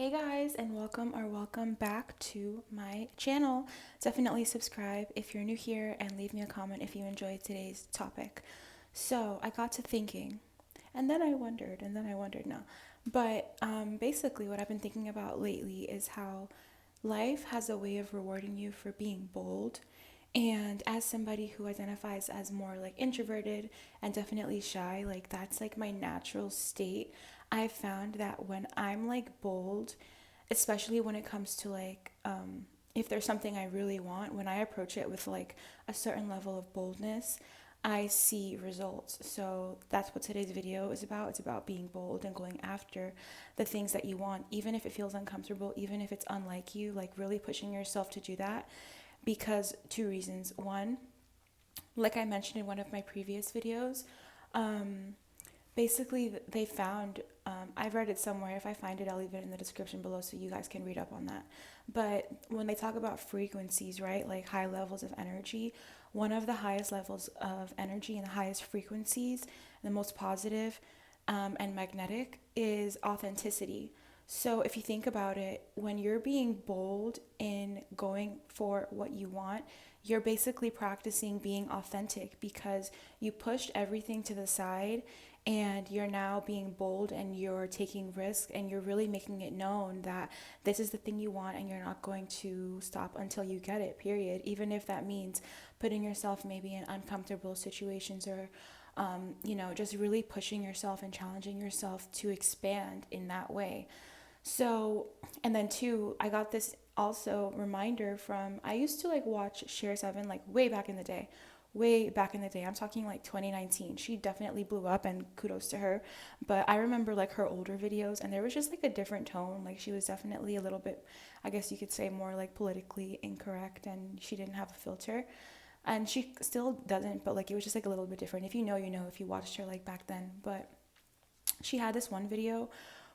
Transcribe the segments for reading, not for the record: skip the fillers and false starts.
Hey guys, and welcome back to my channel. Definitely subscribe if you're new here and leave me a comment if you enjoyed today's topic. So I got to thinking, and then I wondered no. But basically, what I've been thinking about lately is how life has a way of rewarding you for being bold. And as somebody who identifies as more like introverted and definitely shy, like that's like my natural state, I've found that when I'm like bold, especially when it comes to like if there's something I really want, when I approach it with like a certain level of boldness, I see results. So that's what today's video is about. It's about being bold and going after the things that you want, even if it feels uncomfortable, even if it's unlike you, like really pushing yourself to do that. Because two reasons. One, like I mentioned in one of my previous videos, um, basically they found, I've read it somewhere. If I find it, I'll leave it in the description below so you guys can read up on that. But when they talk about frequencies, right, like high levels of energy, one of the highest levels of energy and the highest frequencies, the most positive and magnetic, is authenticity. So if you think about it, when you're being bold in going for what you want, you're basically practicing being authentic because you pushed everything to the side and you're now being bold and you're taking risks and you're really making it known that this is the thing you want and you're not going to stop until you get it, period. Even if that means putting yourself maybe in uncomfortable situations or just really pushing yourself and challenging yourself to expand in that way. So, and then two, I got this also reminder from, I used to like watch Share 7 like way back in the day. Way back in the day. I'm talking like 2019. She definitely blew up and kudos to her. But I remember like her older videos and there was just like a different tone. Like she was definitely a little bit, I guess you could say, more like politically incorrect and she didn't have a filter. And she still doesn't, but like it was just like a little bit different. If you know, you know, if you watched her like back then. But she had this one video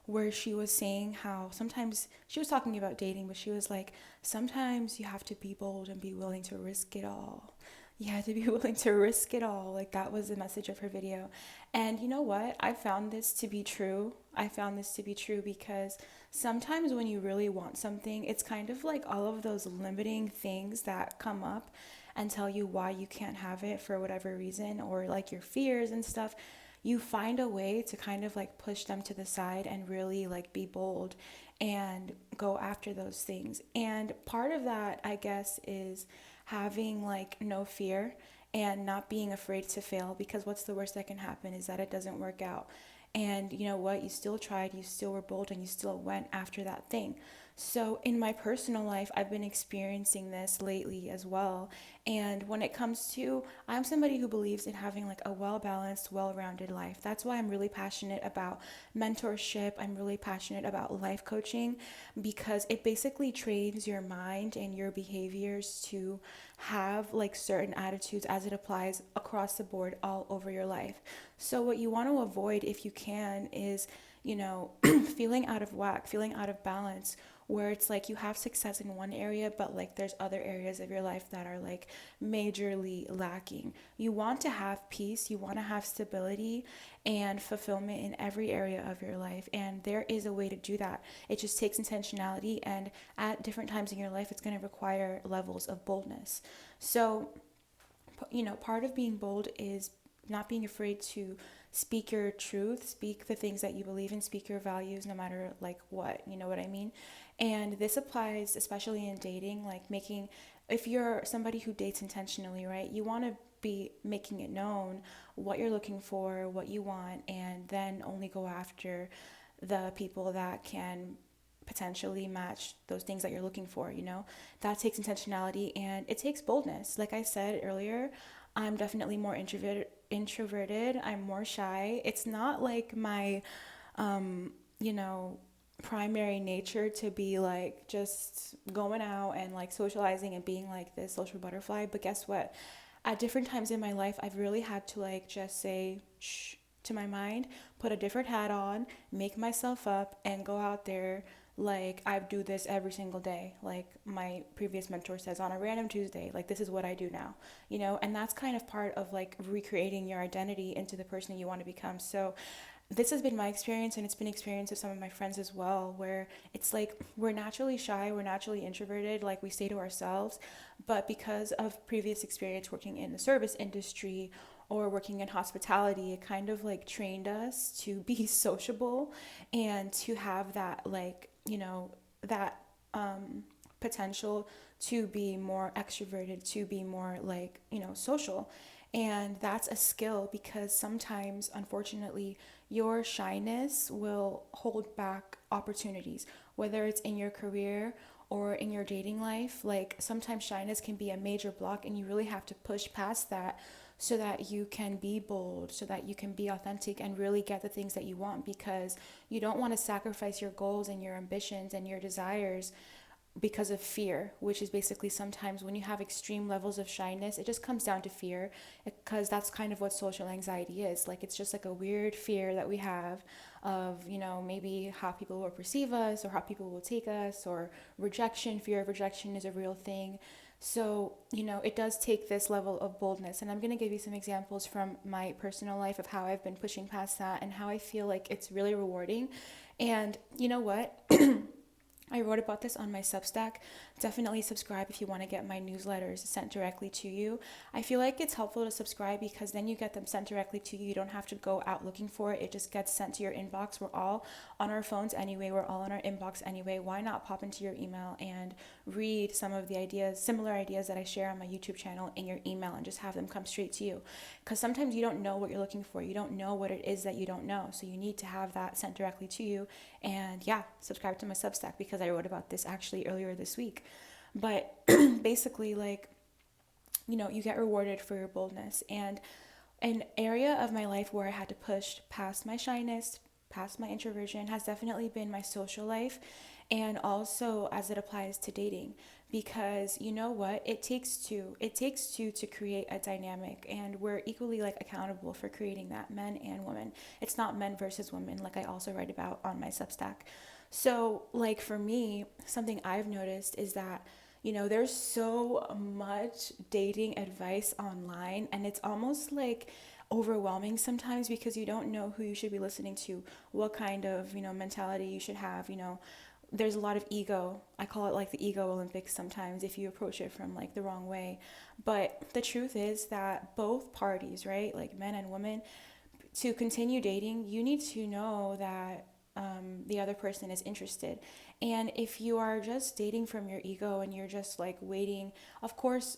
where she was saying how sometimes she was talking about dating, but she was like, sometimes you have to be bold and be willing to risk it all. You have to be willing to risk it all. Like that was the message of her video. And you know what? I found this to be true. I found this to be true because sometimes when you really want something, it's kind of like all of those limiting things that come up and tell you why you can't have it for whatever reason, or like your fears and stuff. You find a way to kind of like push them to the side and really like be bold and go after those things. And part of that, I guess, is having like no fear and not being afraid to fail, because what's the worst that can happen is that it doesn't work out. And you know what? You still tried, you still were bold, and you still went after that thing. So, in my personal life, I've been experiencing this lately as well. And when it comes to, I'm somebody who believes in having like a well balanced, well rounded life. That's why I'm really passionate about mentorship. I'm really passionate about life coaching because it basically trains your mind and your behaviors to have like certain attitudes as it applies across the board all over your life. So, what you want to avoid if you can is, feeling out of whack, feeling out of balance, where it's like you have success in one area, but like there's other areas of your life that are like majorly lacking. You want to have peace, you want to have stability and fulfillment in every area of your life. And there is a way to do that. It just takes intentionality, and at different times in your life, it's going to require levels of boldness. So, part of being bold is not being afraid to speak your truth, speak the things that you believe in, speak your values no matter like what, you know what I mean? And this applies especially in dating, like making, if you're somebody who dates intentionally, right? You want to be making it known what you're looking for, what you want, and then only go after the people that can potentially match those things that you're looking for, That takes intentionality and it takes boldness. Like I said earlier, I'm definitely more introverted. I'm more shy. It's not like my um, you know, primary nature to be like just going out and like socializing and being like this social butterfly. But guess what? At different times in my life, I've really had to like just say shh to my mind, put a different hat on, make myself up, and go out there like I do this every single day. Like my previous mentor says, on a random Tuesday, like this is what I do now, and that's kind of part of like recreating your identity into the person you want to become. So this has been my experience, and it's been experience of some of my friends as well, where it's like we're naturally shy, we're naturally introverted, like we stay to ourselves, but because of previous experience working in the service industry or working in hospitality, it kind of like trained us to be sociable and to have that, like, that potential to be more extroverted, to be more like, social. And that's a skill, because sometimes, unfortunately, your shyness will hold back opportunities, whether it's in your career or in your dating life. Like sometimes shyness can be a major block, and you really have to push past that so that you can be bold, so that you can be authentic and really get the things that you want, because you don't want to sacrifice your goals and your ambitions and your desires because of fear, which is basically sometimes when you have extreme levels of shyness, it just comes down to fear, because that's kind of what social anxiety is. Like it's just like a weird fear that we have of, maybe how people will perceive us or how people will take us, or rejection. Fear of rejection is a real thing. So, it does take this level of boldness. And I'm going to give you some examples from my personal life of how I've been pushing past that and how I feel like it's really rewarding. And you know what? I wrote about this on my Substack. Definitely subscribe if you want to get my newsletters sent directly to you. I feel like it's helpful to subscribe because then you get them sent directly to you. You don't have to go out looking for it. It just gets sent to your inbox. We're all on our phones anyway. We're all in our inbox anyway. Why not pop into your email and read some of the ideas, similar ideas that I share on my YouTube channel in your email, and just have them come straight to you? Because sometimes you don't know what you're looking for. You don't know what it is that you don't know. So you need to have that sent directly to you. And yeah, subscribe to my Substack because I wrote about this actually earlier this week. But basically, like, you get rewarded for your boldness. And an area of my life where I had to push past my shyness, past my introversion, has definitely been my social life, and also as it applies to dating. Because you know what? It takes two. It takes two to create a dynamic, and we're equally like accountable for creating that, men and women. It's not men versus women, like I also write about on my Substack. So, like for me, something I've noticed is that there's so much dating advice online, and it's almost like overwhelming sometimes because you don't know who you should be listening to, what kind of, mentality you should have. There's a lot of ego. I call it like the ego Olympics sometimes if you approach it from like the wrong way. But the truth is that both parties, right, like men and women, to continue dating, you need to know that the other person is interested. And if you are just dating from your ego and you're just like waiting, of course,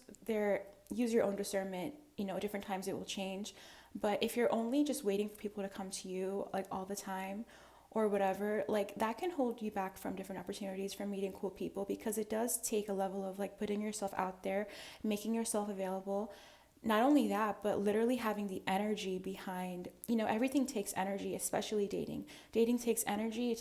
use your own discernment. Different times it will change. But if you're only just waiting for people to come to you like all the time or whatever, like that can hold you back from different opportunities, from meeting cool people, because it does take a level of like putting yourself out there, making yourself available. Not only that, but literally having the energy behind, everything takes energy, especially dating. Dating takes energy. It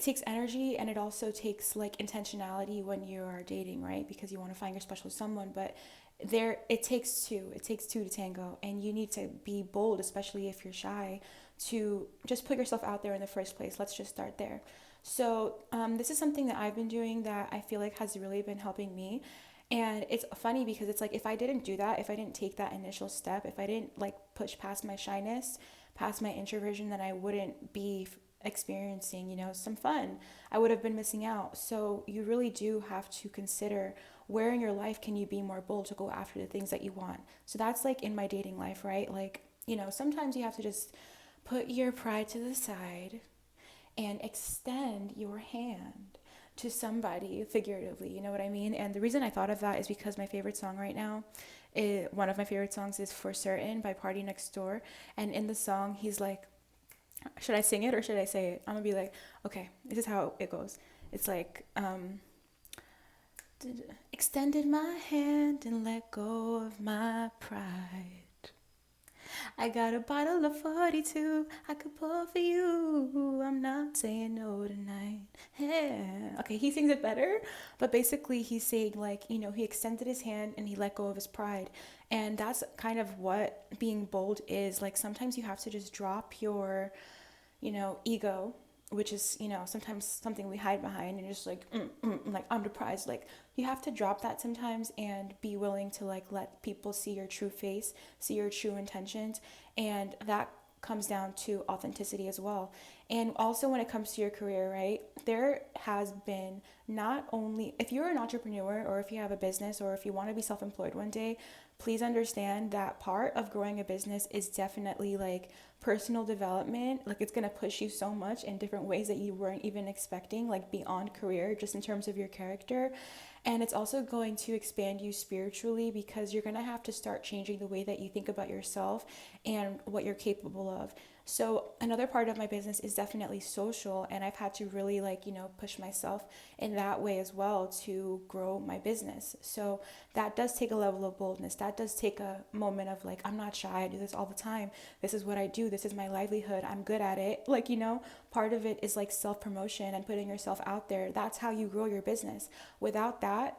takes energy, and it also takes like intentionality when you are dating, right? Because you want to find your special someone. But it takes two to tango, and you need to be bold, especially if you're shy, to just put yourself out there in the first place. Let's just start there. So this is something that I've been doing that I feel like has really been helping me. And it's funny because it's like if I didn't do that, if I didn't take that initial step, if I didn't like push past my shyness, past my introversion, then I wouldn't be experiencing, some fun. I would have been missing out. So you really do have to consider where in your life can you be more bold to go after the things that you want. So that's like in my dating life, right? Like, sometimes you have to just put your pride to the side and extend your hand to somebody figuratively, you know what I mean? And the reason I thought of that is because my favorite song right now, one of my favorite songs is For Certain by Party Next Door. And in the song, he's like, should I sing it or should I say it? I'm gonna be like, okay, this is how it goes. It's like, extended my hand and let go of my pride. I got a bottle of 42 I could pour for you. I'm not saying no tonight. Yeah. Okay, he sings it better, but basically he's saying like, he extended his hand and he let go of his pride. And that's kind of what being bold is. Like sometimes you have to just drop your, ego, which is, sometimes something we hide behind, and just like, like I'm deprived. Like you have to drop that sometimes and be willing to like let people see your true face, see your true intentions, and that comes down to authenticity as well. And also when it comes to your career, right? There has been, not only if you're an entrepreneur or if you have a business or if you want to be self-employed one day, please understand that part of growing a business is definitely like personal development. Like it's going to push you so much in different ways that you weren't even expecting, like beyond career, just in terms of your character. And it's also going to expand you spiritually, because you're going to have to start changing the way that you think about yourself and what you're capable of. So another part of my business is definitely social, and I've had to really push myself in that way as well to grow my business. So that does take a level of boldness. That does take a moment of like, I'm not shy. I do this all the time. This is what I do. This is my livelihood. I'm good at it. Part of it is like self-promotion and putting yourself out there. That's how you grow your business. Without that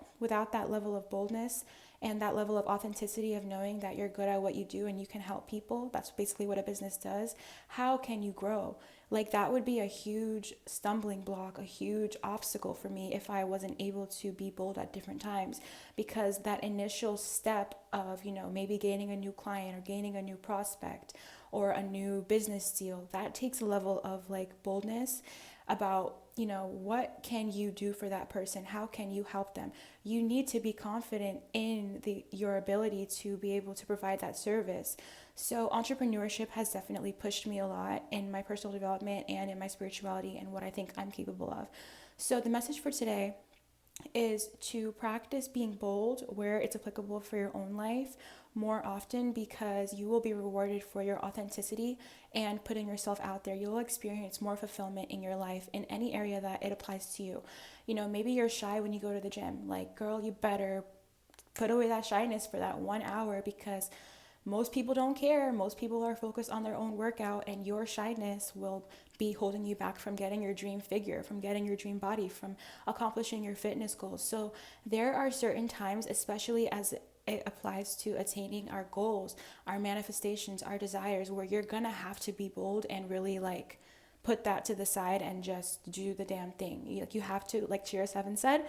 level of boldness and that level of authenticity of knowing that you're good at what you do and you can help people, that's basically what a business does. How can you grow? Like that would be a huge stumbling block, a huge obstacle for me if I wasn't able to be bold at different times, because that initial step of, maybe gaining a new client or gaining a new prospect or a new business deal, that takes a level of like boldness about, what can you do for that person? How can you help them? You need to be confident in your ability to be able to provide that service. So entrepreneurship has definitely pushed me a lot in my personal development and in my spirituality and what I think I'm capable of. So the message for today is to practice being bold where it's applicable for your own life more often, because you will be rewarded for your authenticity and putting yourself out there. You'll experience more fulfillment in your life in any area that it applies to you. Maybe you're shy when you go to the gym. Like, girl, you better put away that shyness for that 1 hour, because most people don't care. Most people are focused on their own workout, and your shyness will be holding you back from getting your dream figure, from getting your dream body, from accomplishing your fitness goals. So there are certain times, especially as it applies to attaining our goals, our manifestations, our desires, where you're gonna have to be bold and really like put that to the side and just do the damn thing. You have to, like Cheer 7 said,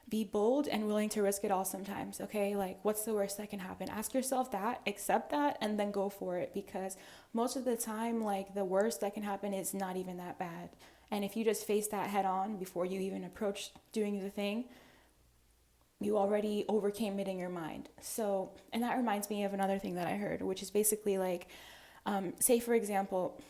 be bold and willing to risk it all sometimes, okay? Like, what's the worst that can happen? Ask yourself that, accept that, and then go for it, because most of the time, like, the worst that can happen is not even that bad. And if you just face that head on before you even approach doing the thing, you already overcame it in your mind. So, and that reminds me of another thing that I heard, which is basically like, say for example,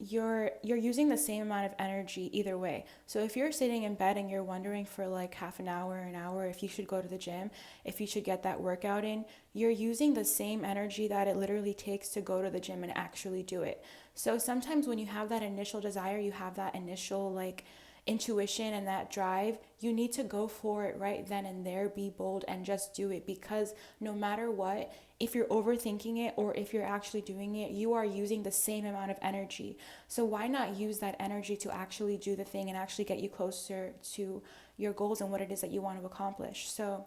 you're using the same amount of energy either way. So if you're sitting in bed and you're wondering for like half an hour, if you should go to the gym, if you should get that workout in, you're using the same energy that it literally takes to go to the gym and actually do it. So sometimes when you have that initial desire, you have that initial like intuition and that drive, you need to go for it right then and there. Be bold and just do it, because no matter what, if you're overthinking it or if you're actually doing it, you are using the same amount of energy. So why not use that energy to actually do the thing and actually get you closer to your goals and what it is that you want to accomplish? So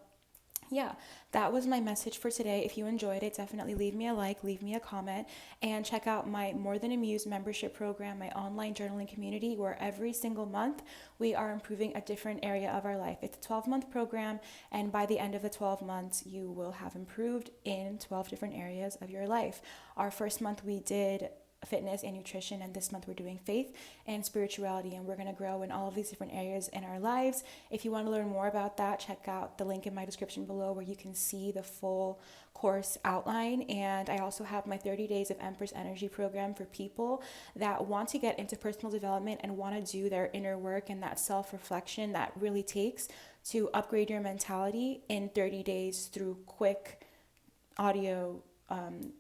yeah, that was my message for today. If you enjoyed it, definitely leave me a like, leave me a comment, and check out my More Than Amused membership program, my online journaling community, where every single month we are improving a different area of our life. It's a 12-month program, and by the end of the 12 months, you will have improved in 12 different areas of your life. Our first month we did fitness and nutrition, and this month we're doing faith and spirituality, and we're going to grow in all of these different areas in our lives. If you want to learn more about that, check out the link in my description below where you can see the full course outline. And I also have my 30 days of Empress energy program for people that want to get into personal development and want to do their inner work and that self-reflection that really takes to upgrade your mentality in 30 days through quick audio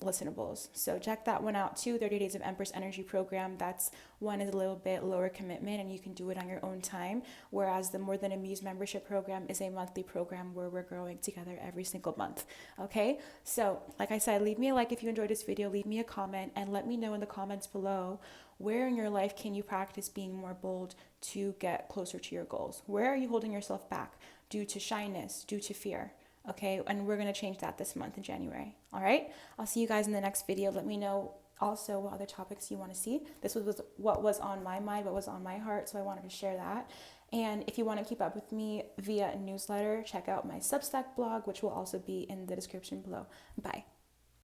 listenables. So check that one out too. 30 days of Empress energy program. That's one is a little bit lower commitment and you can do it on your own time. Whereas the More Than Amused membership program is a monthly program where we're growing together every single month. Okay. So like I said, leave me a like if you enjoyed this video, leave me a comment and let me know in the comments below, where in your life can you practice being more bold to get closer to your goals? Where are you holding yourself back due to shyness, due to fear? Okay, and we're going to change that this month in January. All right, I'll see you guys in the next video. Let me know also what other topics you want to see. This was what was on my mind, what was on my heart, so I wanted to share that. And if you want to keep up with me via a newsletter, check out my Substack blog, which will also be in the description below. Bye.